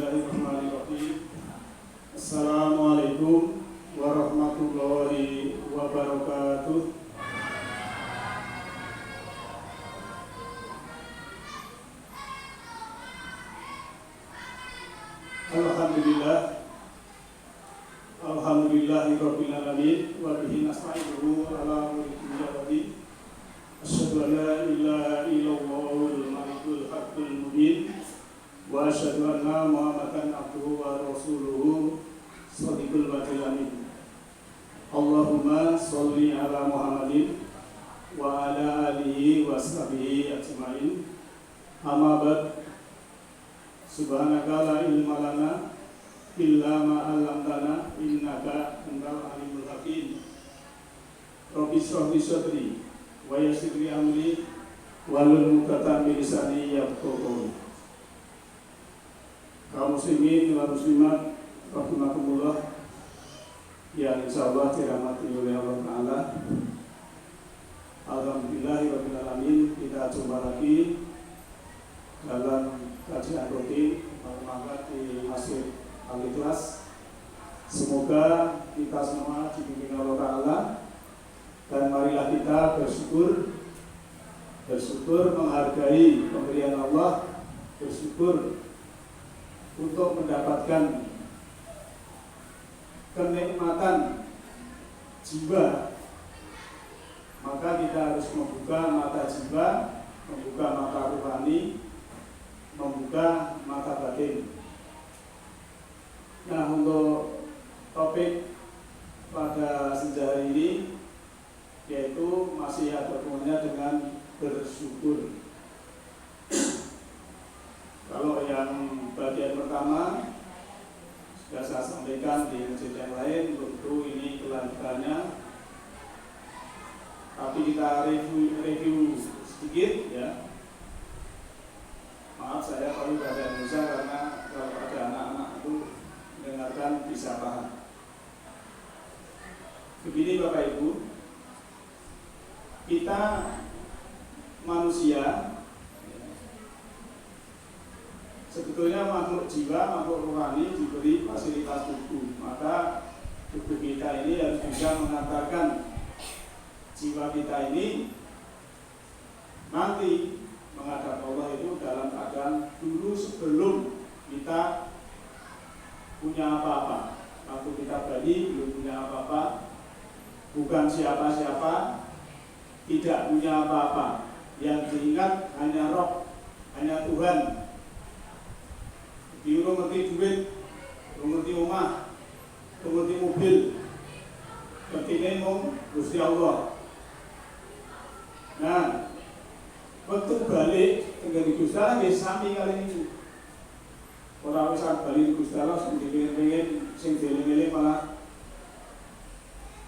Bismillahirrahmanirrahim. Assalamualaikum warahmatullahi wabarakatuh. Alhamdulillahirabbil alamin wa bihi nasta'inuhu ala umuri dunya wa din. Asyhadu an la ilaha illallahul malikul haqqul mubin wa asyhadu anna Muhammadan abduhu wa rasuluhu shadiqul wa'dil amin. Allahumma sholli ala Muhammadin wa ala alihi wa sahbihi ajmain. Amma ba'd. Subhanaka la ilma lana illa ma 'allamtana innaka antal alimul hakim. Rabbi shrah li sadri wa yassir li amri wahlul 'uqdatam min lisani yafqahu qawli. Kaum muslimin wa muslimat rahimakumullah yang insyaallah dirahmati oleh Allah Ta'ala. Alhamdulillahirabbil alamin, kita jumpa lagi dalam kajian rutin malam di Masjid Al-Ikhlas. Semoga kita semua dibimbing Allah Ta'ala, dan marilah kita bersyukur menghargai pemberian Allah, bersyukur untuk mendapatkan kenikmatan jiwa. Maka kita harus membuka mata jiwa, membuka mata rohani, membuka mata batin. Nah, untuk topik pada senja hari ini yaitu masih ada hubungannya dengan bersyukur. Kalau yang bagian pertama sudah saya sampaikan di masjid yang lain, tentu ini kelanjutannya. Tapi kita review sedikit ya. Maaf saya pakai bahasa Indonesia karena kalau ada anak-anak itu mendengarkan bisa paham. Begini Bapak Ibu, kita manusia sebetulnya makhluk jiwa, makhluk rohani diberi fasilitas tubuh. Maka tubuh kita ini harus bisa mengantarkan jiwa kita ini nanti menghadap Allah itu dalam keadaan dulu sebelum kita punya apa-apa. Waktu kita bayi belum punya apa-apa, bukan siapa-siapa, tidak punya apa-apa. Yang diingat hanya Roh, hanya Tuhan. Belum ngerti duit, belum ngerti rumah, belum ngerti mobil, ngerti nemong Gusti Allah. Nah, waktu balik dengan Gusti Allah ya sami kali ini. Orang wis balik Gusti Allah sing pengen sing dieling-eling malah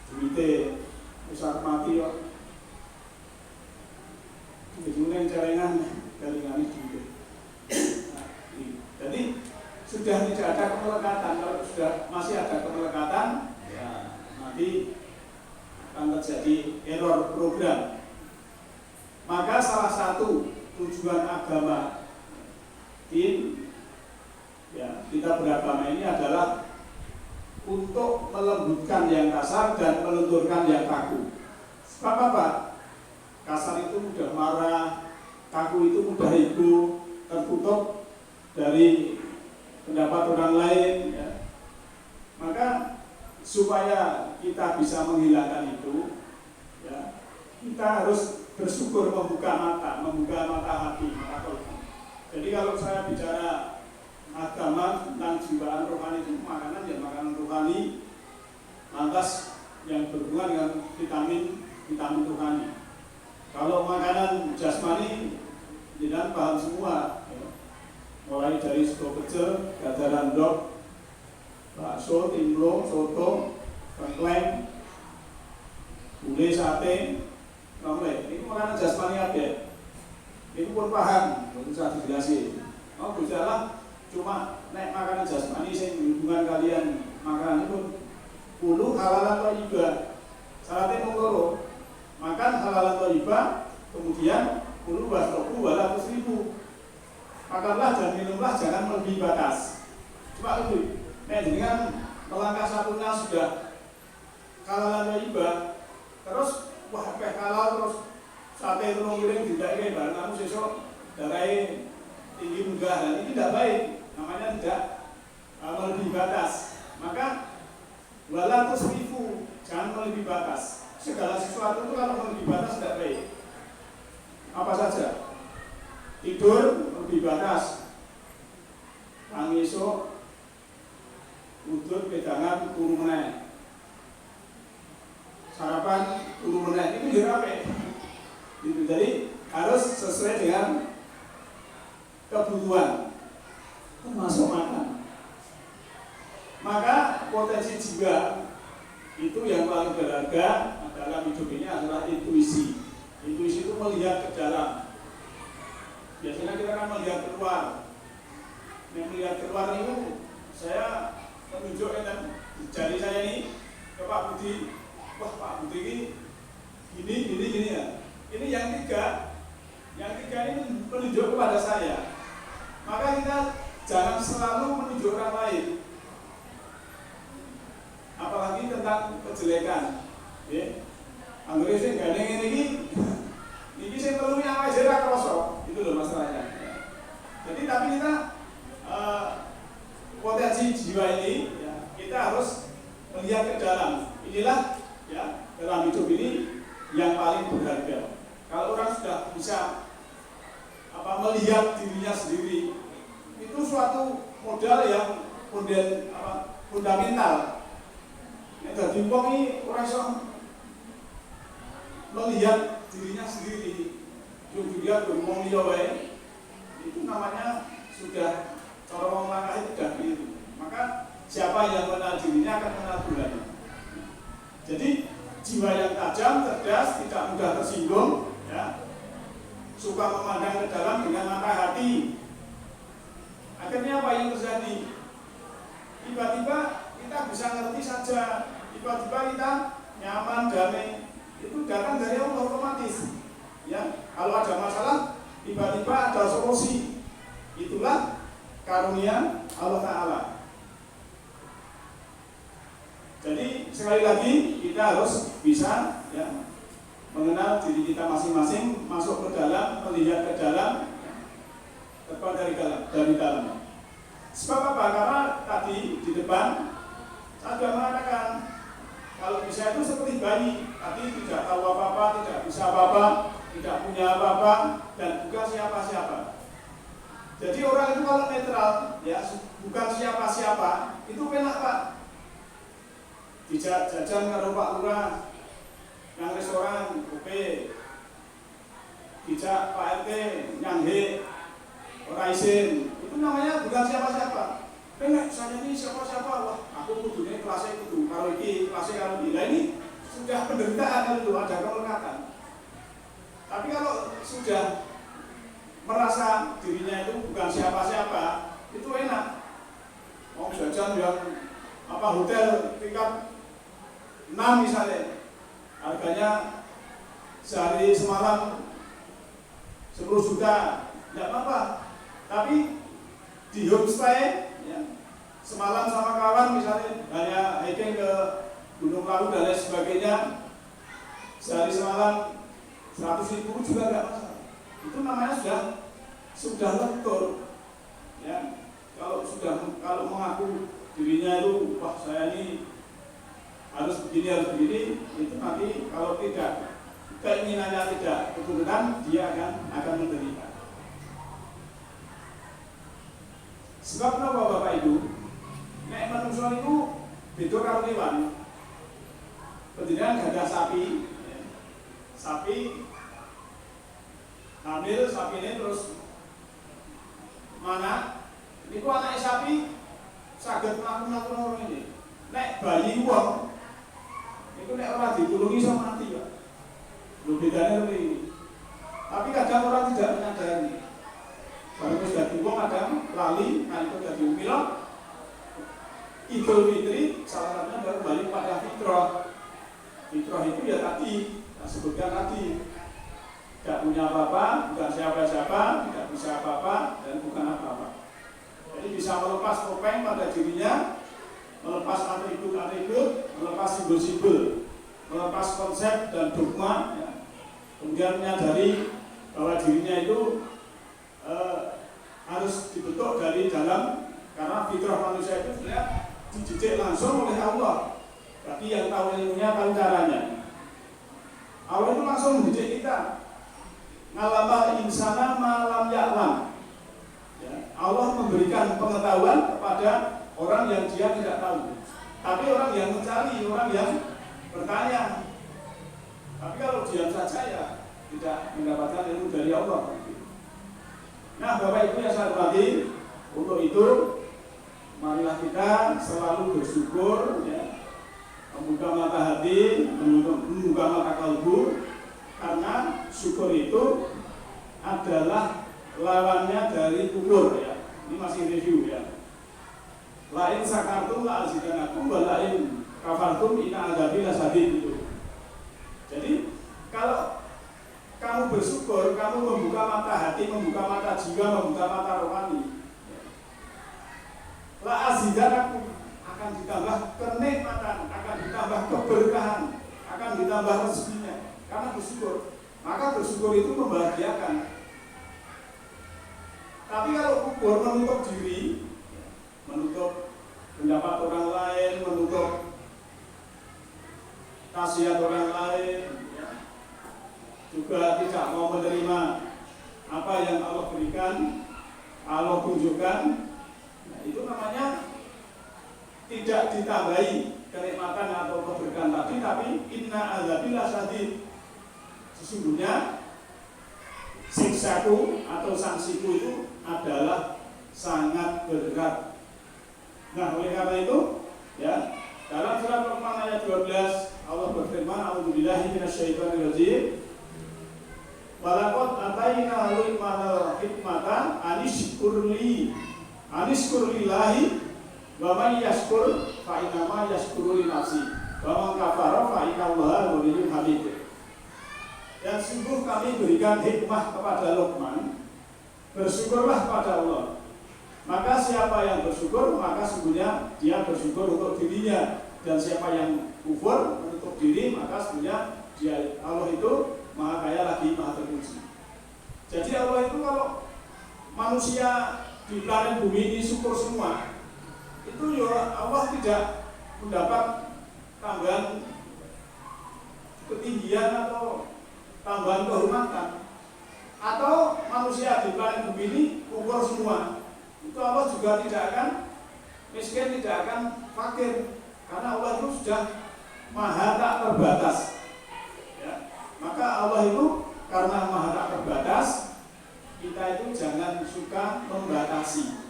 duwite wis mati kok. Dijune celengan kalingane duwite. Jadi sudah tidak ada kemelekatan. Kalau sudah masih ada kemelekatan, ya nanti akan terjadi error program. Maka salah satu tujuan agama ya, kita beragama ini adalah untuk melembutkan yang kasar dan melenturkan yang kaku. Sebab apa? Kasar itu mudah marah, kaku itu mudah ego, tertutup dari pendapat orang lain ya. Maka supaya kita bisa menghilangkan itu ya, kita harus bersyukur, membuka mata hati, mata kolbu. Jadi kalau saya bicara agama tentang jiwaan rohani itu makanan ya makanan rohani, lantas yang berhubungan dengan vitamin rohani. Kalau makanan jasmani jangan paham semua ya. Mulai dari sego pecel, dadaran dok, bakso, timlo, soto, tengkleng, gulai, sate, ini makanan jasmani aja. Itu pun paham, tidak usah dijelasin. Oh, bicara cuma nek makanan jasmani sing hubungan kalian makanan itu kudu halalan thayyibah. Syaratnya mung loro. Makan halalan thayyibah, kemudian kudu wasroku 200.000. Makanlah dan minumlah jangan melebihi batas. Cuma itu, dengan melangkah satunya sudah kalangan iba, terus wah kayak halal terus sate telung giling tidak kayak barang kamu sesok darai tinggi munggah, dan ini tidak baik, namanya tidak melebihi batas. Maka wala tusrifu, jangan melebihi batas. Segala sesuatu itu kalau melebihi batas tidak baik. Apa saja? Tidur melebihi batas, esok udut pegangan turu meneh, sarapan turu meneh, itu apa? Gitu. Jadi harus sesuai dengan kebutuhan, termasuk makan. Maka potensi jiwa itu yang paling berharga dalam hidup ini adalah intuisi. Intuisi itu melihat ke dalam. Biasanya kita kan melihat keluar. Yang melihat keluar itu saya menunjukkan kan jari saya ini ke Pak Budi. Wah Pak Budi ini gini ya. Ini yang tiga ini menunjuk kepada saya. Maka kita jangan selalu menunjuk orang lain, apalagi tentang kejelekan. Anggere sing gandeng ini sing perlu yang aja ra kroso, itu loh masalahnya. Jadi tapi kita potensi jiwa ini ya, kita harus melihat ke dalam. Inilah ya dalam hidup ini yang paling berharga. Kalau orang sudah bisa melihat dirinya sendiri, itu suatu modal yang fundamental. Jadi wong ini orang iso melihat dirinya sendiri, juga ngomong liya wae, itu namanya sudah cara wong langkah itu sudah keliru. Maka siapa yang mengenal dirinya akan mengenal Tuhan. Jadi jiwa yang tajam, cerdas, tidak mudah tersinggung, ya, suka memandang ke dalam dengan mata hati. Akhirnya apa yang terjadi? Tiba-tiba kita bisa ngerti saja, tiba-tiba kita nyaman, damai. Itu datang dari Allah otomatis. Ya, kalau ada masalah, tiba-tiba ada solusi. Itulah karunia Allah Ta'ala. Jadi sekali lagi kita harus bisa ya, mengenal diri kita masing-masing, masuk ke dalam, melihat ke dalam, tepat dari dalam. Sebab apa? Karena tadi di depan saya sudah mengatakan kalau bisa itu seperti bayi, tadi tidak tahu apa-apa, tidak bisa apa-apa, tidak punya apa-apa, dan bukan siapa-siapa. Jadi orang itu kalau netral, ya bukan siapa-siapa, itu enak Pak. Dijak jajan karo Pak Lurah, yang restoran, kopi, dijak Pak RT, nyanghe, orang isin, itu namanya bukan siapa-siapa. Pengen saya ini siapa-siapa, wah aku kudunya kelasnya kudu, kalau ini kelasnya kalau ini sudah penderitaan, kalau itu ada kelekatan. Tapi kalau sudah merasa dirinya itu bukan siapa-siapa, itu enak. Mau jajan yang hotel tingkat 6 misalnya, harganya sehari semalam 10 juta, tidak apa-apa. Tapi di homestay, ya, semalam sama kawan misalnya hanya hiking ke Gunung Lawu dan lain sebagainya, sehari semalam 100.000 juga tidak masalah. Itu namanya sudah lentur. Ya, kalau mengaku dirinya itu, wah saya ini harus begini, itu nanti kalau tidak keinginannya tidak keturunan, dia akan menderita. Sebab kenapa Bapak Ibu? Nek manusia itu beda karo kewan. Pendidikan gada sapi, sapi hamil, sapi ini terus mana? Ini anak sapi saged mlaku-mlaku orang ini. Nek bayi wong itu nek ora ditulungi iso mati ya. Lho bedane ini. Tapi kadang orang tidak menyadari. Baru sudah diwong kadang lali, nah itu jadi umilok. Idul Fitri salah satunya baru balik pada fitrah. Fitrah itu ya tadi, saya sebutkan tadi, tidak punya apa-apa, bukan siapa-siapa, tidak bisa apa-apa, dan bukan apa-apa. Jadi bisa melepas topeng pada dirinya, melepas atribut-atribut, melepas simbol-simbol, melepas konsep dan dogma, ya. Kemudian menyadari bahwa dirinya itu harus dibentuk dari dalam, karena fitrah manusia itu sebenarnya dididik langsung oleh Allah. Tapi yang tahu ilmunya, tahu caranya. Allah itu langsung mendidik kita. Ngalamal insana malam ya'lam. Ya, Allah memberikan pengetahuan kepada orang yang dia tidak tahu. Tapi orang yang mencari, orang yang bertanya. Tapi kalau diam saja ya tidak mendapatkan ilmu dari Allah. Nah, Bapak Ibu yang saya hormati, untuk itu marilah kita selalu bersyukur, ya, membuka mata hati, membuka mata kalbu, karena syukur itu adalah lawannya dari kufur, ya. Ini masih review, ya. Lain sakartum la azidanakum wa lain kafartum inna adzabi lasadid itu. Jadi kalau kamu bersyukur, kamu membuka mata hati, membuka mata jiwa, membuka mata rohani, la azidanakum, akan ditambah kenikmatan, akan ditambah keberkahan, akan ditambah rezekinya. Karena bersyukur, maka bersyukur itu membahagiakan. Tapi kalau kufur, menutup diri, menutup pendapat orang lain, menutup nasihat orang lain, ya, juga tidak mau menerima apa yang Allah berikan, Allah tunjukkan, nah, itu namanya tidak ditambahi kenikmatan atau keberkahan tadi, tapi inna adzabi lasadid. Sesungguhnya siksaku atau sanksiku itu adalah sangat berat. Nah, oleh karena itu, ya, dalam surat Luqman ayat 12 Allah berfirman, a'udzubillahi minasyaitonirrajim. Walaqad ataina luqmanal hikmata anishkurlillahi wa man yashkur fa innama yashkuru li nafsi wa man kafara fa innallaha ghaniyyun hamid. Dan sungguh kami berikan hikmah kepada Luqman, bersyukurlah pada Allah. Maka siapa yang bersyukur, maka sungguhnya dia bersyukur untuk dirinya. Dan siapa yang kufur, menutup diri, maka sungguhnya dia, Allah itu maha kaya lagi maha terpuji. Jadi Allah itu kalau manusia di planet bumi ini syukur semua, itu ya Allah tidak mendapat tambahan ketinggian atau tambahan kehormatan. Atau manusia di planet bumi ini kufur semua, itu Allah juga tidak akan miskin, tidak akan fakir, karena Allah itu sudah maha tak terbatas, ya. Maka Allah itu karena maha tak terbatas, kita itu jangan suka membatasi.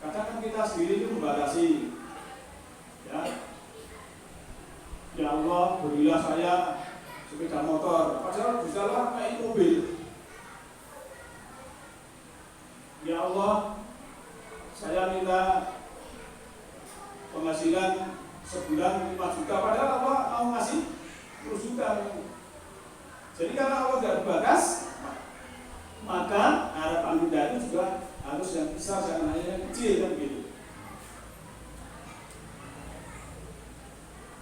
Kadang kan kita sendiri itu membatasi, ya. Ya Allah, berilah saya sepeda motor, padahal bisa lah naik mobil. Ya Allah, saya minta penghasilan sebulan 5 juta, padahal Allah mau ngasih 10 juta. Jadi karena Allah tidak terbatas, maka harapan kita itu juga harus yang besar, jangan hanya yang kecil, kan begitu.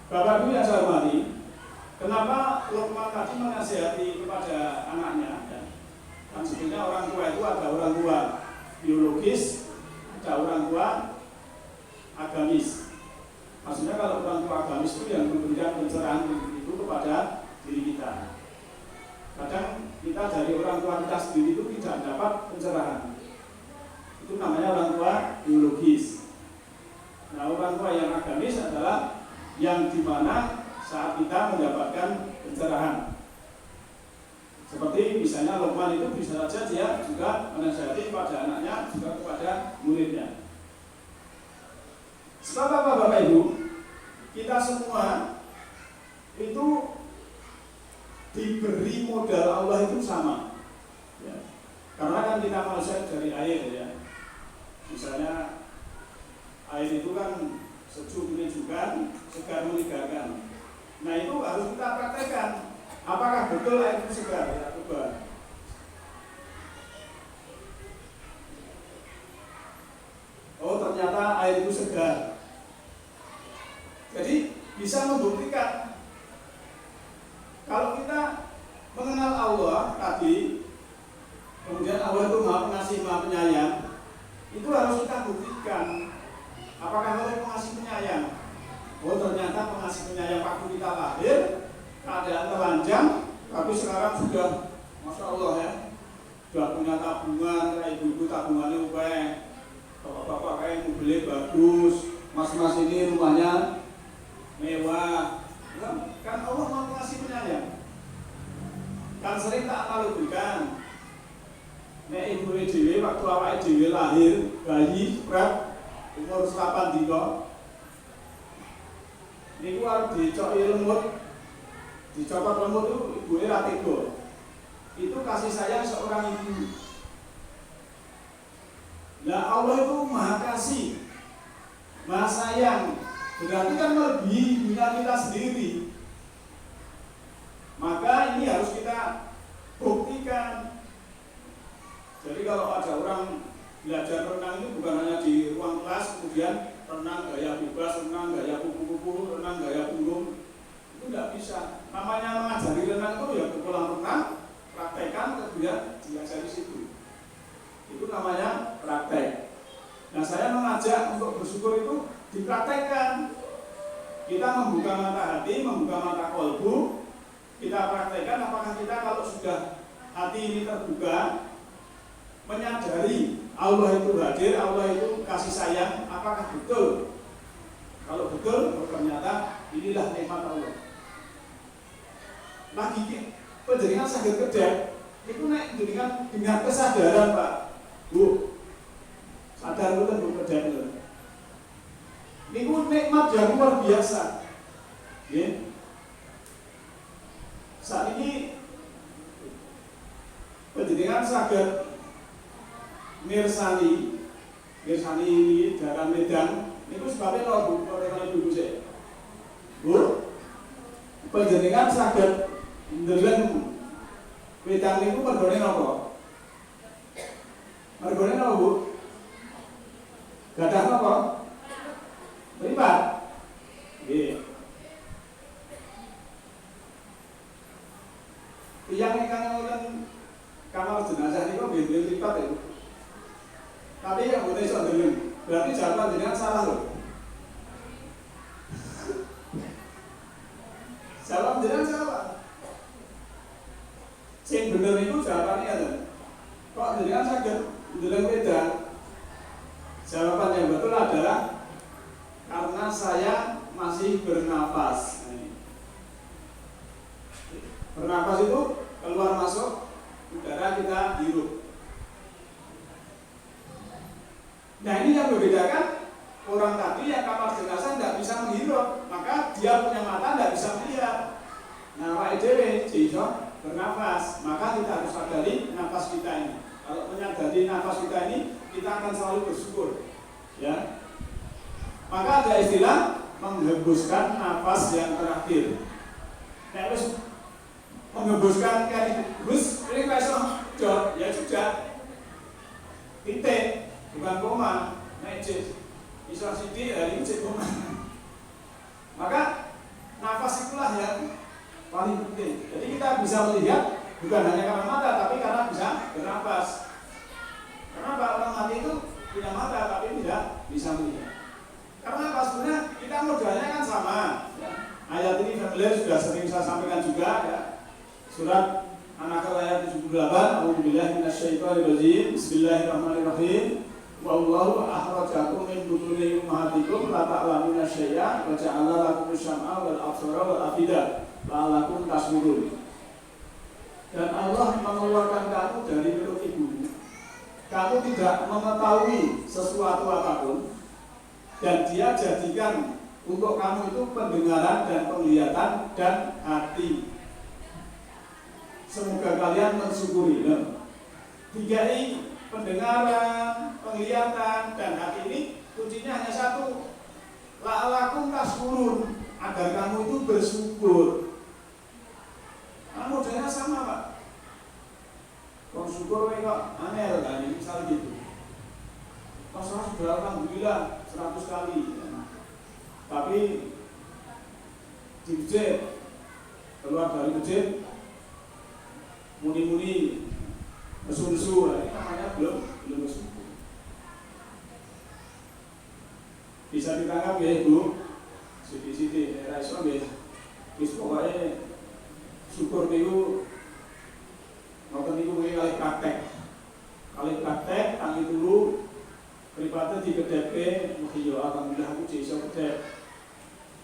Bapak Ibu yang saya hormati, kenapa Luqman tadi menasihati kepada anaknya, ya? Kan sebenarnya orang tua itu ada orang tua biologis, ada orang tua agamis. Maksudnya kalau orang tua agamis itu yang memberikan pencerahan itu kepada diri kita. Kadang kita dari orang tua kita sendiri itu tidak dapat pencerahan. Itu namanya orang tua biologis. Nah, orang tua yang agamis adalah yang dimana saat kita mendapatkan pencerahan. Seperti misalnya Luqman itu bisa saja dia juga menasihati pada anaknya, juga kepada muridnya. Sebab apa Bapak Ibu? Kita semua itu diberi modal Allah itu sama, ya. Karena kan kita manusia dari air, ya. Misalnya air itu kan sejuk menyejukkan, segar menyegarkan. Nah itu harus kita praktekkan. Apakah betul air itu segar? Ya, coba. bisa membuktikan kalau kita mengenal Allah tadi, kemudian Allah itu Maha Pengasih, Maha Penyayang, itu harus kita buktikan apakah Allah pengasih penyayang. Oh ternyata pengasih penyayang waktu kita lahir keadaan telanjang, tapi sekarang sudah, Masya Allah ya, sudah punya tabungan, kayak ibu-ibu tabungannya upaya, bapak-bapak kayak mobilnya bagus, mas-mas ini rumahnya mewah. Kan Allah Maha Pengasih penyayang. Kan sering tak analogikan, nek ibu dhewe waktu awake dhewe lahir bayi berat umur 8 dina niku arep dicoki lemut, dicopot lemut itu ibuke ra tega. Itu kasih sayang seorang ibu. Nah Allah itu Maha Kasih, Maha Sayang, berarti kan melebihi ibunya kita sendiri. Maka ini harus kita buktikan. Jadi kalau ada orang belajar renang itu bukan hanya di ruang kelas, kemudian renang gaya bebas, renang gaya kupu-kupu, renang gaya burung, itu tidak bisa. Namanya mengajari renang itu ya ke kolam renang, praktekkan, kemudian diajari situ. Itu namanya praktek. Nah saya mengajak untuk bersyukur itu dipraktekkan. Kita membuka mata hati, membuka mata kolbu, kita praktekkan apakah kita kalau sudah hati ini terbuka, menyadari Allah itu hadir, Allah itu kasih sayang, apakah betul? Kalau betul, ternyata inilah nikmat Allah. Lagi penjaringan sakit kedek, itu naik dengan kesadaran Pak, Bu, sadar betul Bu kedek itu. Ini nikmat yang luar biasa. Ya. Saat ini penjaringan sakit mirsani ini daerah Medan, itu sebabnya kalau Bu, kalau ibu saya, Bu, penjaringan sakit ndeleng Medan itu mergone apa? Mergone apa Bu? Gadah apa? Meripat. Nggih. Tiyang ingkang wonten kamar jenazah niku nggih mripat ya. Tapi yang boleh iso ndeleng. Berarti jawaban jenengan salah loh. Jawaban jenengan salah. Sing bener itu jawabannya ada. Kok jenengan saged ndeleng beda? Jawaban yang betul adalah karena saya masih bernafas. Bernafas itu keluar masuk udara kita hirup. Nah ini yang membedakan orang tadi yang kamar jenazah tidak bisa menghirup, maka dia punya mata tidak bisa melihat. Nah Pak EDW bisa bernafas, maka kita harus sadari nafas kita ini. Kalau menyadari nafas kita ini, kita akan selalu bersyukur. Ya. Maka ada istilah menghembuskan nafas yang terakhir. Nah terus menghembuskan kayak hembus, ini besok ya sudah titik. Bukan koma, naik cek, bisa sidi dari cek koma. Maka nafas itulah yang paling penting. Jadi kita bisa melihat bukan hanya karena mata, tapi karena bisa bernafas. Karena orang mati itu punya mata, tapi tidak bisa melihat. Karena apa sebenarnya kita modalnya kan sama. Ya. Ayat ini familiar sudah sering saya sampaikan juga. Ya. Surat An-Nahl ayat 78. A'udzubillahi minasyaitonirrajim. Bismillahirrahmanirrahim. Wallahu akhrajakum min butuni ummahatikum la ta'lamuna syai'an wa ja'ala lakum as-sam'a wal absara wal afida la'allakum tashkurun. Dan Allah mengeluarkan kamu dari perut ibumu. Kamu tidak mengetahui sesuatu apapun dan Dia jadikan untuk kamu itu pendengaran dan penglihatan dan hati. Semoga kalian mensyukuri. Tiga ini pendengaran, penglihatan, dan hati ini kuncinya hanya satu. La'alakum tashkurun, agar kamu itu bersyukur. Nah, modelnya sama Pak. Kalau syukur kok aneh kan, misal gitu. Masalah sudah alhamdulillah 100 kali. Tapi di masjid, keluar dari masjid, muni-muni, mesu-mesu, ini namanya belum bersyukur. Bisa ditangkap ya Ibu, sidi-sidi, raiso ya, bis pokoknya syukur niku, ngoten niku kali praktek, tangi dulu, pribadi digedheke, yo alhamdulillah aku iso gedhek.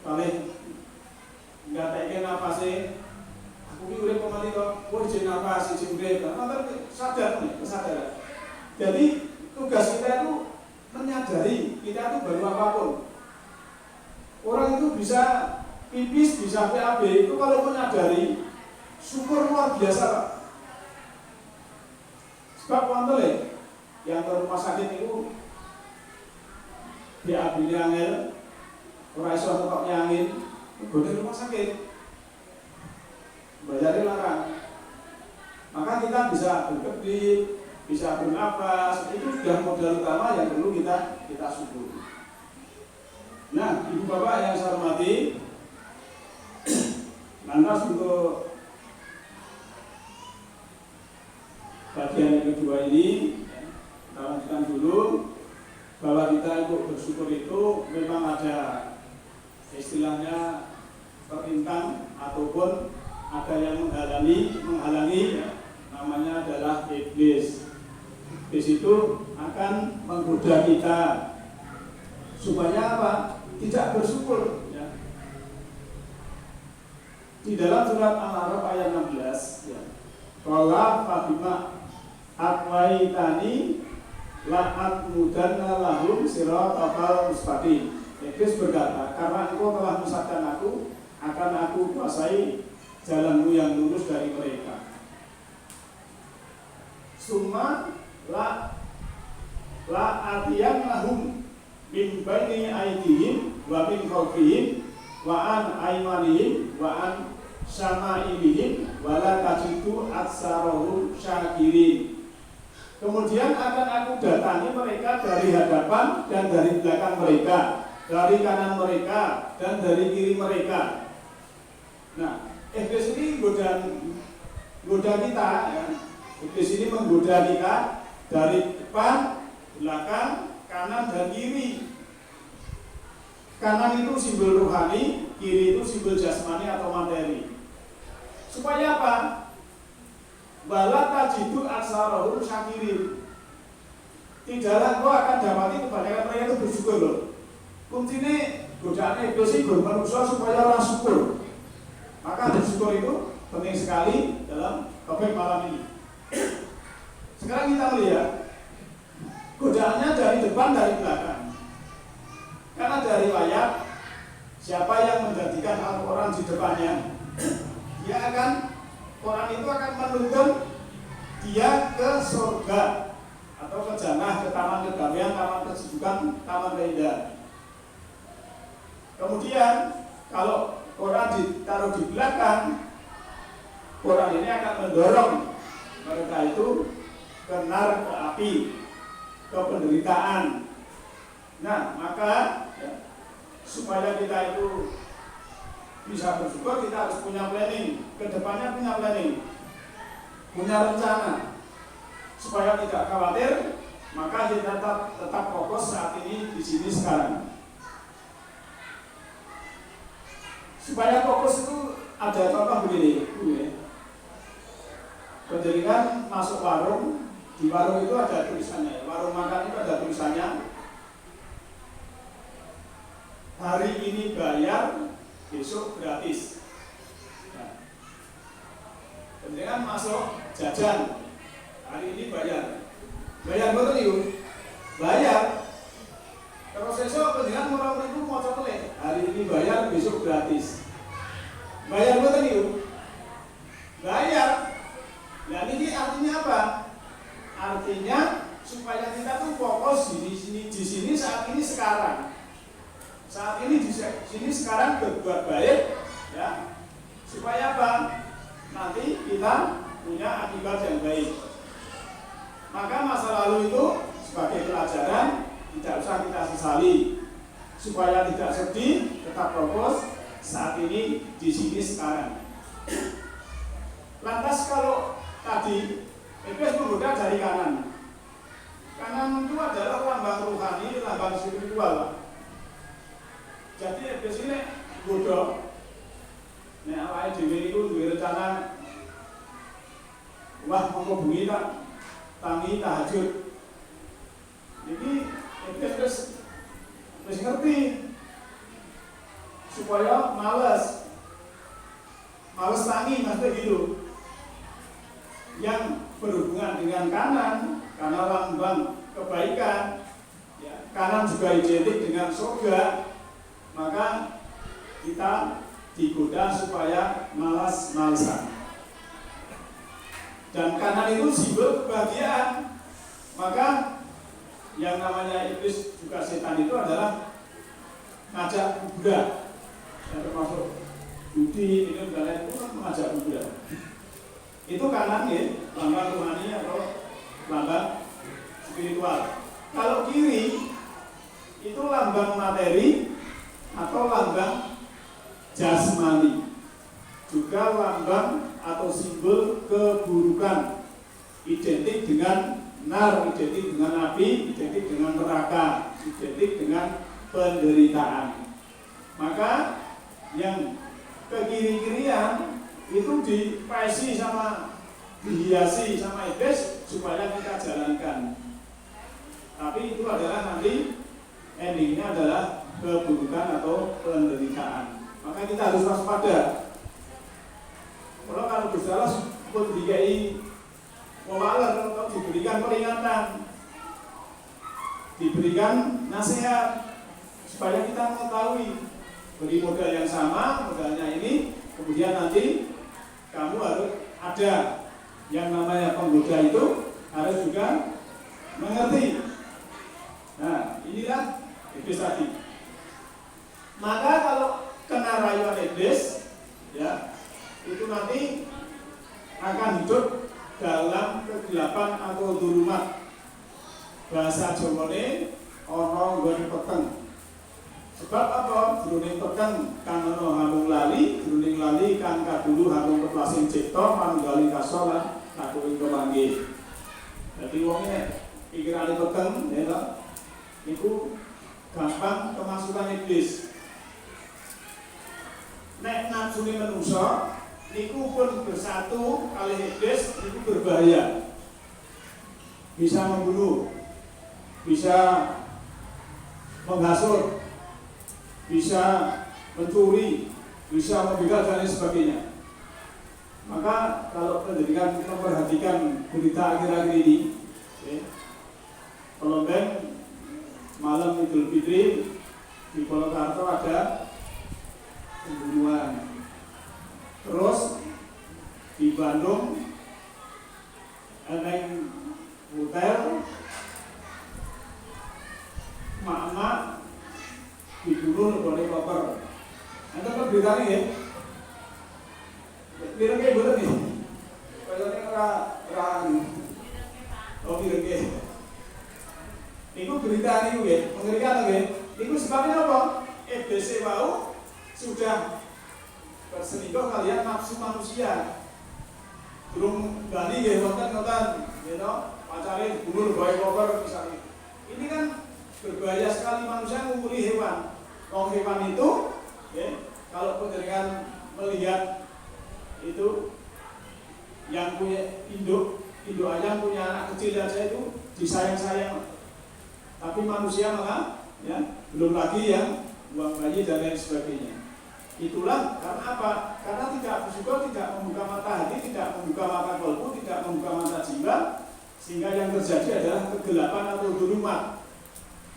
Kali ngateke napase, aku ki urip kok mati kok, jeneng napas siji urip. Ngoten sadar nih, kesadaran. Jadi tugas kita itu menyadari kita itu baru apapun. Orang itu bisa pipis, bisa PAB, itu kalau menyadari syukur luar biasa Pak. Sebab wonten yang ke rumah sakit itu PAB-nya angel, ora iso tetep nyangin, godhe rumah sakit. Bayarnya larang. Maka kita bisa berkedip, bisa bernafas, itu sudah modal utama yang perlu kita syukuri. Nah, Ibu Bapak yang saya hormati, lantas untuk bagian yang kedua ini, kita lanjutkan dulu bahwa kita untuk bersyukur itu memang ada istilahnya perintang ataupun ada yang menghalangi ya, namanya adalah iblis. Di situ akan menggoda kita supaya apa? Tidak bersyukur ya. Di dalam surat Al-A'raf ayat 16 ya. Qala fabima aqwaitani la'at mudanna lahum siratal mustaqim. Iblis berkata, karena engkau telah menyesatkan aku, akan aku kuasai jalanmu yang lurus dari mereka. Summa la atiyan lahum min baini aydihim wa min khalfihim wa an aymanihim wa an syama'ilihim wa la tajidu aksarahum syakirin. Kemudian akan aku datangi mereka dari hadapan dan dari belakang mereka, dari kanan mereka dan dari kiri mereka. Nah, iblis ini menggoda kita ya. Iblis ini menggoda kita dari depan, belakang, kanan dan kiri. Kanan itu simbol rohani, kiri itu simbol jasmani atau materi. Supaya apa? Bala tajidu aksarahum syakirin. Tidaklah kau akan dapati kebanyakan mereka itu bersyukur loh. Kuncinya godaan iblis ini manusia supaya orang syukur. Maka bersyukur itu penting sekali dalam topik malam ini. Sekarang kita melihat godaannya dari depan, dari belakang. Karena dari ayat siapa yang menjadikan Al-Quran di depannya, dia akan, Quran itu akan menuntun dia ke surga atau ke jannah, ke taman kedamaian, taman kesejukan, taman keindahan. Kemudian kalau Quran ditaruh di belakang, Quran ini akan mendorong mereka itu ke nar, ke api, ke penderitaan. Nah, maka ya, supaya kita itu bisa bersyukur, kita harus punya planning. Kedepannya punya planning, punya rencana, supaya tidak khawatir. Maka kita tetap fokus saat ini di sini sekarang. Supaya fokus itu ada contoh begini, penjaringan masuk warung, di warung itu ada tulisannya, warung makan itu ada tulisannya, hari ini bayar, besok gratis. Nah, penjaringan masuk jajan, hari ini bayar betul yuk, bayar. Terus besok penjaringan orang itu mau cokelat, hari ini bayar, besok gratis. Bayar betul yuk, bayar. Nah ini artinya apa? Artinya supaya kita tuh fokus di sini saat ini sekarang. Saat ini di sini sekarang berbuat baik, ya. Supaya apa? Nanti kita punya akibat yang baik. Maka masa lalu itu sebagai pelajaran tidak usah kita sesali. Supaya tidak sedih, tetap fokus. saat ini di sini sekarang. Lantas kalau tadi iblis menggoda dari kanan. Kanan itu adalah lambang rohani, lambang spiritual. Jadi iblis ini goda. Nek awake dhewe iku duwe rencana, wah mongko bengi tak tangi tahajud. Jadi iblis wis ngerti supaya males tangi maksudnya gitu. Yang berhubungan dengan kanan, karena lambang kebaikan, ya, kanan juga identik dengan surga, maka kita digoda supaya malas-malesan. Dan kanan itu simbol kebahagiaan, maka yang namanya iblis juga setan itu adalah ngajak kuburan, yang termasuk judi, minum dan lain itu kan mengajak kuburan. Itu kanan ya, lambang rohani atau lambang spiritual. Kalau kiri itu lambang materi atau lambang jasmani, juga lambang atau simbol keburukan, identik dengan nar, identik dengan api, identik dengan neraka, identik dengan penderitaan. Maka yang ke kiri-kirian itu dihiasi sama iblis supaya kita jalankan. Tapi itu adalah nanti endingnya adalah keburukan atau penderitaan. Maka kita harus waspada. Kalau bersalah pun dikai pewaler atau diberikan peringatan, diberikan nasihat supaya kita mengetahui, beri modal yang sama, modalnya ini, kemudian nanti kamu harus ada yang namanya penggoda itu harus juga mengerti. Nah, inilah iblis tadi. Maka kalau kena rayuan iblis, ya, itu nanti akan hidup dalam kegelapan atau dulumat. Bahasa Jawane ana nggon peteng. Sebab apa? Jroning peteng kang ana hamung lali, jroning lali kang kadulu hamung keplasing cipta manunggaling kasolan kakuwing kemanggih. Dadi wong pikirane peteng ya to. Iku gampang kemasukan iblis. Nek nafsune manungsa niku pun bersatu kali iblis niku berbahaya. Bisa membunuh, bisa menghasut, bisa mencuri, bisa membegal dan lain sebagainya. Maka kalau pendidikan memperhatikan berita akhir-akhir ini, Pelombeng malam Idul Fitri di Purwokerto ada pembunuhan. Terus di Bandung ada hotel mak-mak dibunuh oleh koper. Anda kan beritanya ya? Birengke bener nih. Kayaknya orang birengke. Itu berita ini ya, mengerikan ya. Itu sebabnya apa? EBC wau sudah berselingkuh kalian nafsu manusia. Belum bali ya, wonten-wonten, pacare dibunuh bae koper misalnya. Ini kan berbahaya sekali manusia mengumpuli hewan. Kalau hewan itu, ya, kalau penjaringan melihat itu yang punya induk ayam punya anak kecil aja itu disayang-sayang. Tapi manusia malah, ya, belum lagi yang buang bayi dan lain sebagainya. Itulah karena apa? Karena tidak bersyukur, tidak membuka mata hati, tidak membuka mata kolbu, tidak membuka mata jiwa, sehingga yang terjadi adalah kegelapan atau dulumat.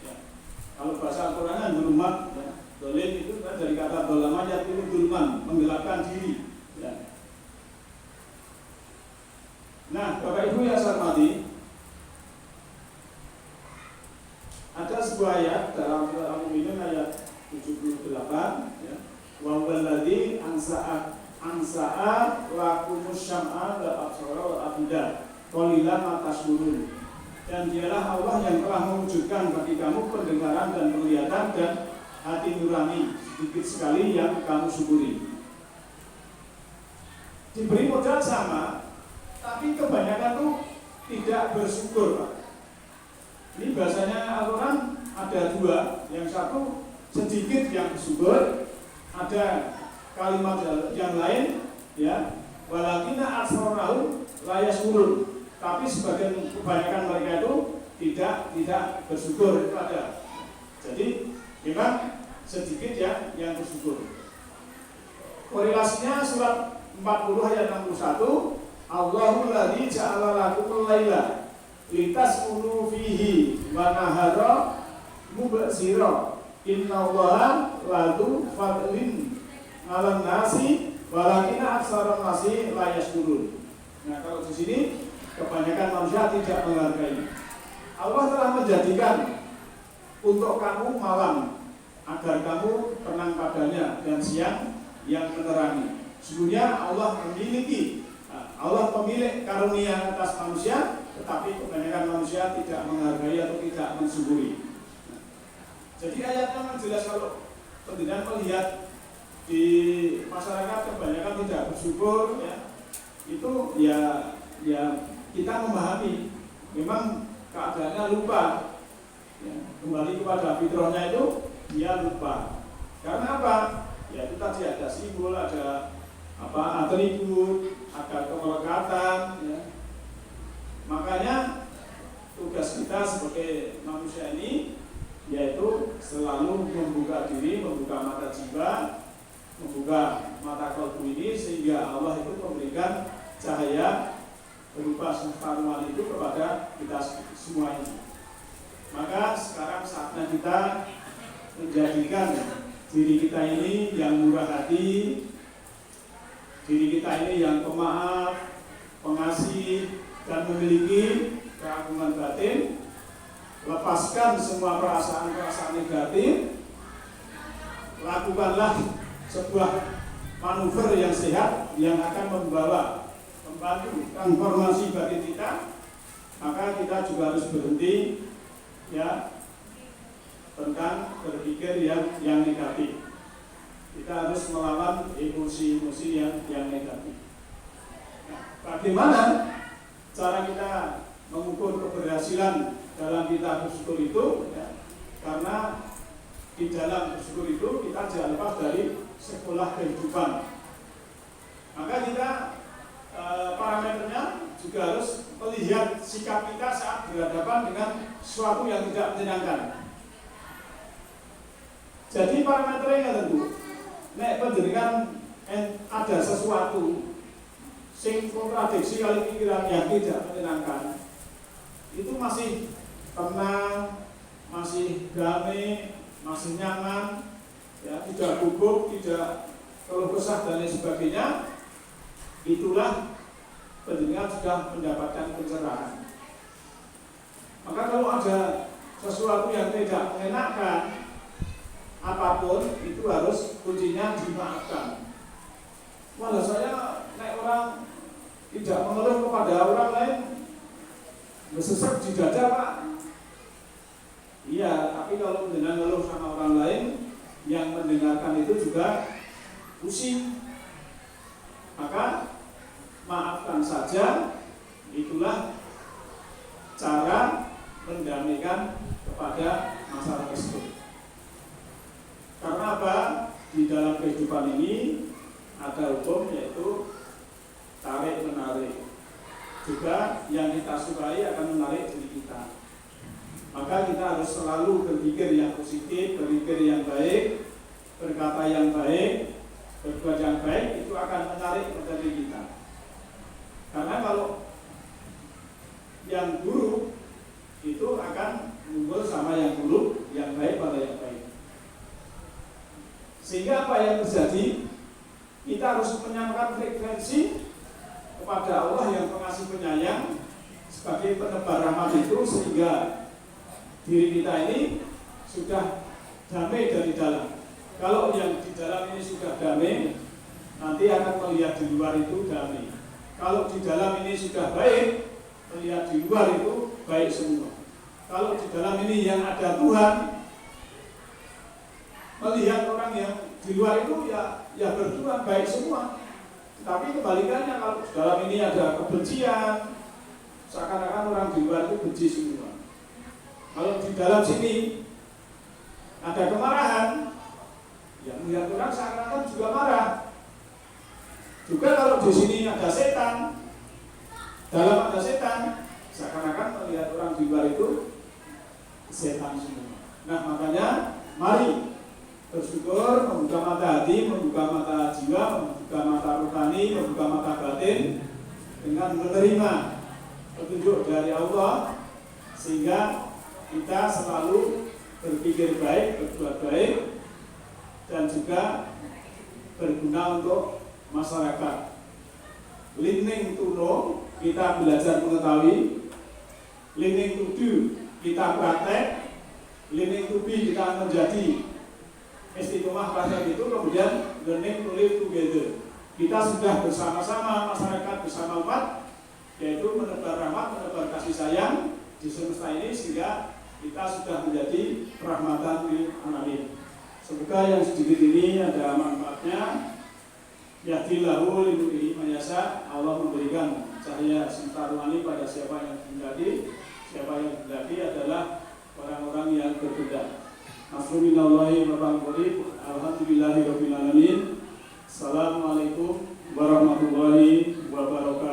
Ya. Kalau bahasa Al-Quran dulumat, ya. Dolim itu dari kata dolama itu duluman, menggelapkan diri. Ya. Nah, Bapak Ibu yang saya hormati, ada sebuah ayat dalam Al-Mu'minun ayat 78, ya. Wa walladzi ansa'a lakumus syam'a wal absara wal afida qalilan ma tashkurun. Dan dialah Allah yang telah mewujudkan bagi kamu pendengaran dan penglihatan dan hati nurani, sedikit sekali yang kamu syukuri. Diberi modal sama, tapi kebanyakan tuh tidak bersyukur, Pak. Ini bahasanya Al-Quran ada dua, yang satu sedikit yang bersyukur, ada kalimat yang lain, ya, walakina aksarahum la yashkurun, tapi sebagian kebanyakan mereka itu tidak bersyukur, itu ada. Jadi memang sedikit ya yang bersyukur. Korelasinya surat 40 ayat 61, Allahul ladzi ja'ala lakumul laila litaskunu fihi wa nahara mubsira innallaha ladu fadlin 'alan nasi walakinna aktsarun nasi la yashkurun. Nah, kalau di sini kebanyakan manusia tidak menghargai. Allah telah menjadikan untuk kamu malam agar kamu tenang padanya dan siang yang menerangi. Sesungguhnya Allah pemilik karunia atas manusia, tetapi kebanyakan manusia tidak menghargai atau tidak mensyukuri. Jadi ayatnya memang jelas kalau pendidikan melihat di masyarakat kebanyakan tidak bersyukur, ya, itu ya kita memahami memang keadaannya lupa, ya, kembali kepada fitrahnya itu dia lupa. Karena apa? Ya itu tadi ada simbol, ada atribut, ada kemelekatan, ya. Makanya tugas kita sebagai manusia ini yaitu selalu membuka diri, membuka mata jiwa, membuka mata kalbu ini, sehingga Allah itu memberikan cahaya berupa kenubuatan itu kepada kita semua ini. Maka sekarang saatnya kita menjadikan diri kita ini yang murah hati, diri kita ini yang pemaaf, pengasih, dan memiliki keagungan batin. Lepaskan semua perasaan-perasaan negatif, lakukanlah sebuah manuver yang sehat yang akan membantu transformasi batin kita. Maka kita juga harus berhenti, ya, tentang berpikir yang negatif. Kita harus melawan emosi-emosi yang negatif. Nah, bagaimana cara kita mengukur keberhasilan dalam kita bersyukur itu, ya, karena di dalam bersyukur itu kita jangan lepas dari sekolah kehidupan. Maka kita parameternya juga harus melihat sikap kita saat berhadapan dengan sesuatu yang tidak menyenangkan. Jadi parameternya tentu, nek penjenengan ada sesuatu sing kontradiksi kali pikiran yang tidak menyenangkan, itu masih tenang, masih damai, masih nyaman, ya, tidak gugup, tidak keluh kesah dan lain sebagainya, itulah penjenengan sudah mendapatkan pencerahan. Maka kalau ada sesuatu yang tidak mengenakan apapun, itu harus kuncinya dimaafkan. Walau saya naik orang tidak mengeluh kepada orang lain, bersesek di dada, Pak. Iya, tapi kalau mengeluh sama orang lain, yang mendengarkan itu juga pusing. Maka maafkan saja, itulah cara mendamaikan kepada masalah tersebut. Karena apa? Di dalam kehidupan ini ada hukum, yaitu tarik menarik. Juga yang kita sukai akan menarik diri kita. Maka kita harus selalu berpikir yang positif, berpikir yang baik, berkata yang baik, berbuat yang baik, itu akan menarik pada diri kita. Karena kalau yang buruk itu akan muncul sama yang buruk, yang baik pada yang baik. Sehingga apa yang terjadi? Kita harus menyamakan frekuensi kepada Allah yang pengasih penyayang sebagai penebar rahmat itu, sehingga diri kita ini sudah damai dari dalam. Kalau yang di dalam ini sudah damai, nanti akan melihat di luar itu damai. Kalau di dalam ini sudah baik, melihat di luar itu baik semua. Kalau di dalam ini yang ada Tuhan, melihat orang yang di luar itu ya bertuhan baik semua. Tapi kebalikannya, kalau dalam ini ada kebencian, seakan-akan orang di luar itu benci semua. Kalau di dalam sini ada kemarahan, yang melihat orang seakan-akan juga marah. Juga kalau di sini ada setan, dalam ada setan, seakan-akan melihat orang di luar itu setan semua. Nah, makanya mari bersyukur, membuka mata hati, membuka mata jiwa, membuka mata rohani, membuka mata batin dengan menerima petunjuk dari Allah, sehingga kita selalu berpikir baik, berbuat baik, dan juga berguna untuk masyarakat. Listening to know, kita belajar mengetahui. Listening to do, kita praktek. Listening to be, kita menjadi istiqomah pada itu. Kemudian learning to live together, kita sudah bersama-sama masyarakat, bersama umat, yaitu menebar rahmat, menebar kasih sayang di semesta ini, sehingga kita sudah menjadi rahmatan lil alamin. Semoga yang sedikit ini ada manfaatnya. Yahdillahu linurihi mayasa, Allah memberikan cahaya semesta rohani pada siapa yang dikehendaki. Siapa yang dikehendaki adalah orang-orang yang berkehendak. Alhamdulillahi Alhamdulillahirabbil alamin. Assalamualaikum warahmatullahi wabarakatuh.